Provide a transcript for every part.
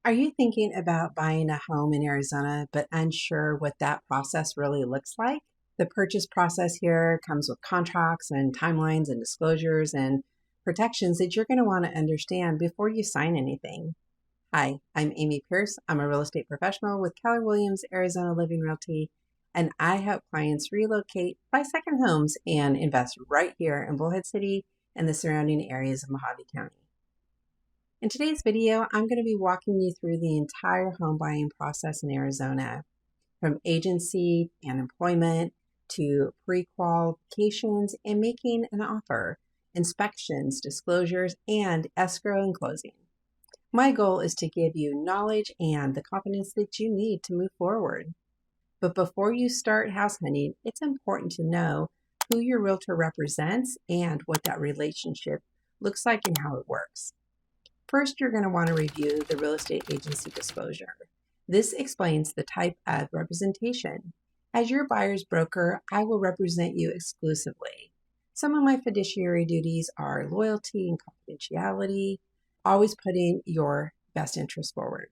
Are you thinking about buying a home in Arizona but unsure what that process really looks like? The purchase process here comes with contracts and timelines and disclosures and protections that you're going to want to understand before you sign anything. Hi, I'm Amy Pierce. I'm a real estate professional with Keller Williams Arizona Living Realty, and I help clients relocate, buy second homes, and invest right here in Bullhead City and the surrounding areas of Mojave County. In today's video, I'm going to be walking you through the entire home buying process in Arizona, from agency and employment to pre-qualifications and making an offer, inspections, disclosures, and escrow and closing. My goal is to give you knowledge and the confidence that you need to move forward. But before you start house hunting, it's important to know who your realtor represents and what that relationship looks like and how it works. First, you're going to want to review the real estate agency disclosure. This explains the type of representation. As your buyer's broker, I will represent you exclusively. Some of my fiduciary duties are loyalty and confidentiality, always putting your best interest forward.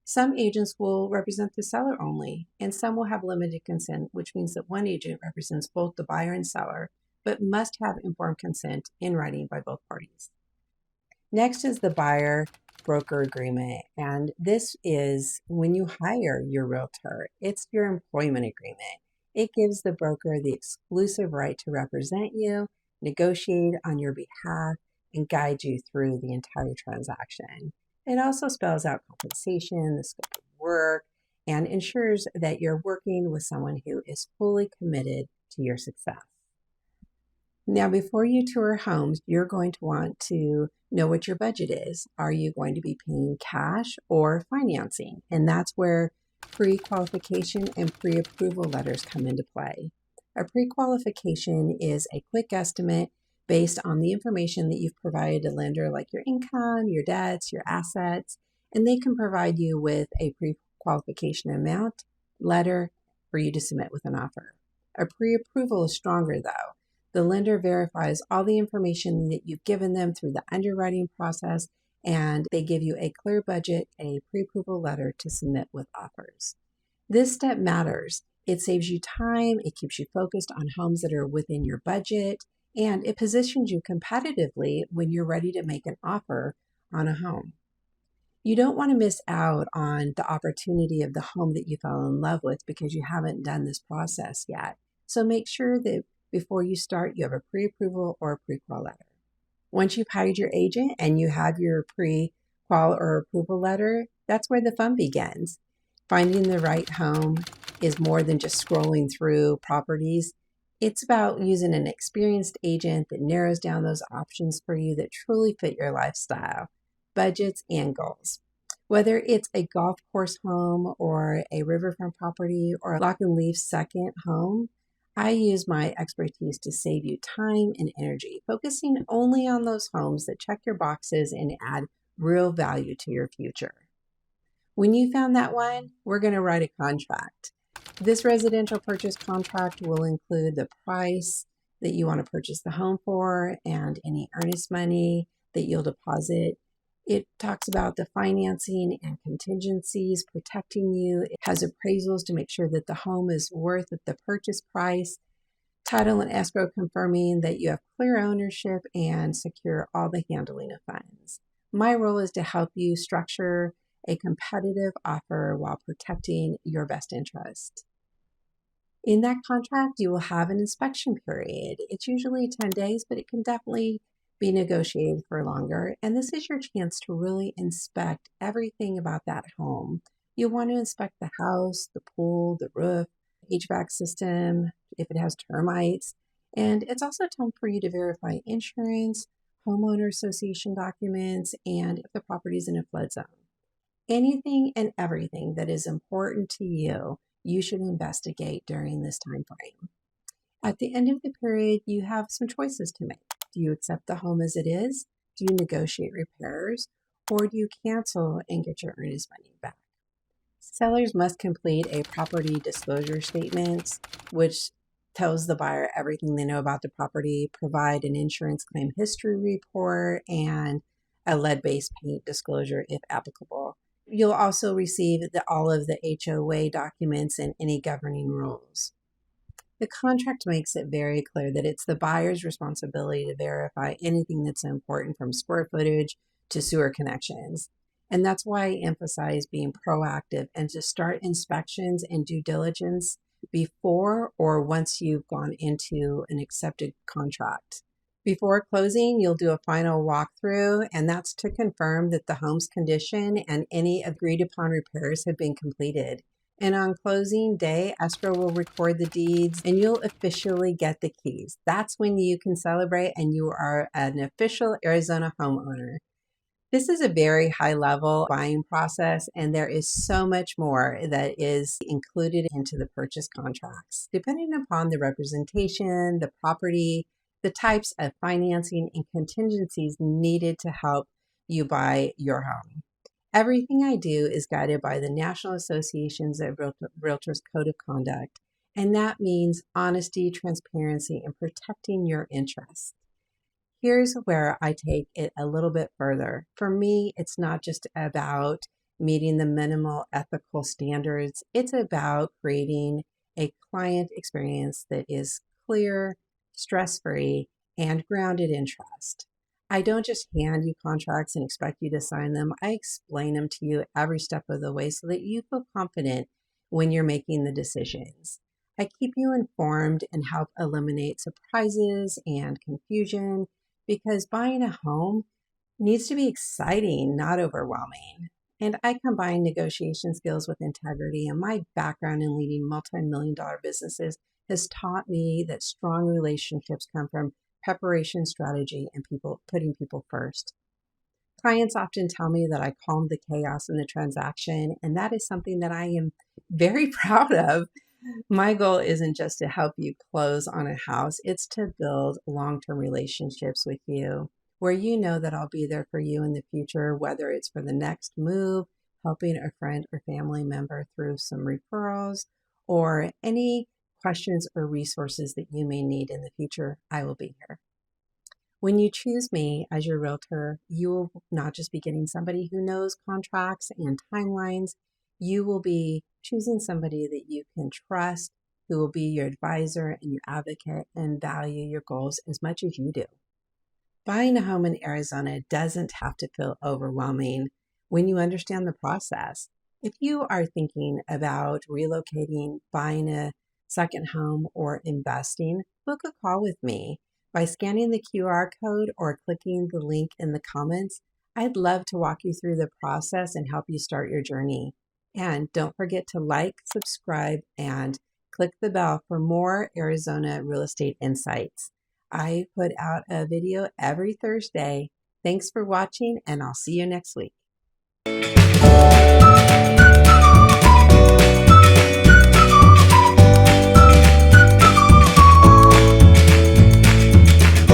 Some agents will represent the seller only, and some will have limited consent, which means that one agent represents both the buyer and seller, but must have informed consent in writing by both parties. Next is the buyer broker agreement, and this is when you hire your realtor. It's your employment agreement. It gives the broker the exclusive right to represent you, negotiate on your behalf, and guide you through the entire transaction. It also spells out compensation, the scope of work, and ensures that you're working with someone who is fully committed to your success. Now, before you tour homes, you're going to want to know what your budget is. Are you going to be paying cash or financing? And that's where pre-qualification and pre-approval letters come into play. A pre-qualification is a quick estimate based on the information that you've provided a lender, like your income, your debts, your assets, and they can provide you with a pre-qualification amount letter for you to submit with an offer. A pre-approval is stronger though. The lender verifies all the information that you've given them through the underwriting process, and they give you a clear budget, a pre-approval letter to submit with offers. This step matters. It saves you time, it keeps you focused on homes that are within your budget, and it positions you competitively when you're ready to make an offer on a home. You don't want to miss out on the opportunity of the home that you fell in love with because you haven't done this process yet. So make sure that before you start, you have a pre-approval or a pre-qual letter. Once you've hired your agent and you have your pre-qual or approval letter, that's where the fun begins. Finding the right home is more than just scrolling through properties. It's about using an experienced agent that narrows down those options for you that truly fit your lifestyle, budgets, and goals. Whether it's a golf course home or a riverfront property or a lock and leaf second home, I use my expertise to save you time and energy, focusing only on those homes that check your boxes and add real value to your future. When you found that one, we're going to write a contract. This residential purchase contract will include the price that you want to purchase the home for and any earnest money that you'll deposit. It talks about the financing and contingencies protecting you. It has appraisals to make sure that the home is worth the purchase price, title and escrow confirming that you have clear ownership and secure all the handling of funds. My role is to help you structure a competitive offer while protecting your best interest. In that contract, you will have an inspection period. It's usually 10 days, but it can definitely be negotiated for longer. And this is your chance to really inspect everything about that home. You'll want to inspect the house, the pool, the roof, HVAC system, if it has termites. And it's also time for you to verify insurance, homeowner association documents, and if the property is in a flood zone. Anything and everything that is important to you, you should investigate during this time frame. At the end of the period, you have some choices to make. Do you accept the home as it is? Do you negotiate repairs? Or do you cancel and get your earnest money back? Sellers must complete a property disclosure statement, which tells the buyer everything they know about the property, provide an insurance claim history report, and a lead-based paint disclosure if applicable. You'll also receive all of the HOA documents and any governing rules. The contract makes it very clear that it's the buyer's responsibility to verify anything that's important from square footage to sewer connections. And that's why I emphasize being proactive and to start inspections and due diligence before or once you've gone into an accepted contract. Before closing, you'll do a final walkthrough, and that's to confirm that the home's condition and any agreed upon repairs have been completed. And on closing day, escrow will record the deeds and you'll officially get the keys. That's when you can celebrate and you are an official Arizona homeowner. This is a very high level buying process, and there is so much more that is included into the purchase contracts. Depending upon the representation, the property, the types of financing and contingencies needed to help you buy your home. Everything I do is guided by the National Associations of Realtors Code of Conduct, and that means honesty, transparency, and protecting your interests. Here's where I take it a little bit further. For me, it's not just about meeting the minimal ethical standards, it's about creating a client experience that is clear, stress free, and grounded in trust. I don't just hand you contracts and expect you to sign them. I explain them to you every step of the way so that you feel confident when you're making the decisions. I keep you informed and help eliminate surprises and confusion because buying a home needs to be exciting, not overwhelming. And I combine negotiation skills with integrity, and my background in leading multi-million dollar businesses has taught me that strong relationships come from preparation, strategy, and putting people first. Clients often tell me that I calm the chaos in the transaction, and that is something that I am very proud of. My goal isn't just to help you close on a house, it's to build long-term relationships with you where you know that I'll be there for you in the future, whether it's for the next move, helping a friend or family member through some referrals, or any questions or resources that you may need in the future. I will be here. When you choose me as your realtor, you will not just be getting somebody who knows contracts and timelines, you will be choosing somebody that you can trust, who will be your advisor and your advocate and value your goals as much as you do. Buying a home in Arizona doesn't have to feel overwhelming when you understand the process. If you are thinking about relocating, buying a second home, or investing, book a call with me. By scanning the QR code or clicking the link in the comments, I'd love to walk you through the process and help you start your journey. And don't forget to like, subscribe, and click the bell for more Arizona real estate insights. I put out a video every Thursday. Thanks for watching, and I'll see you next week.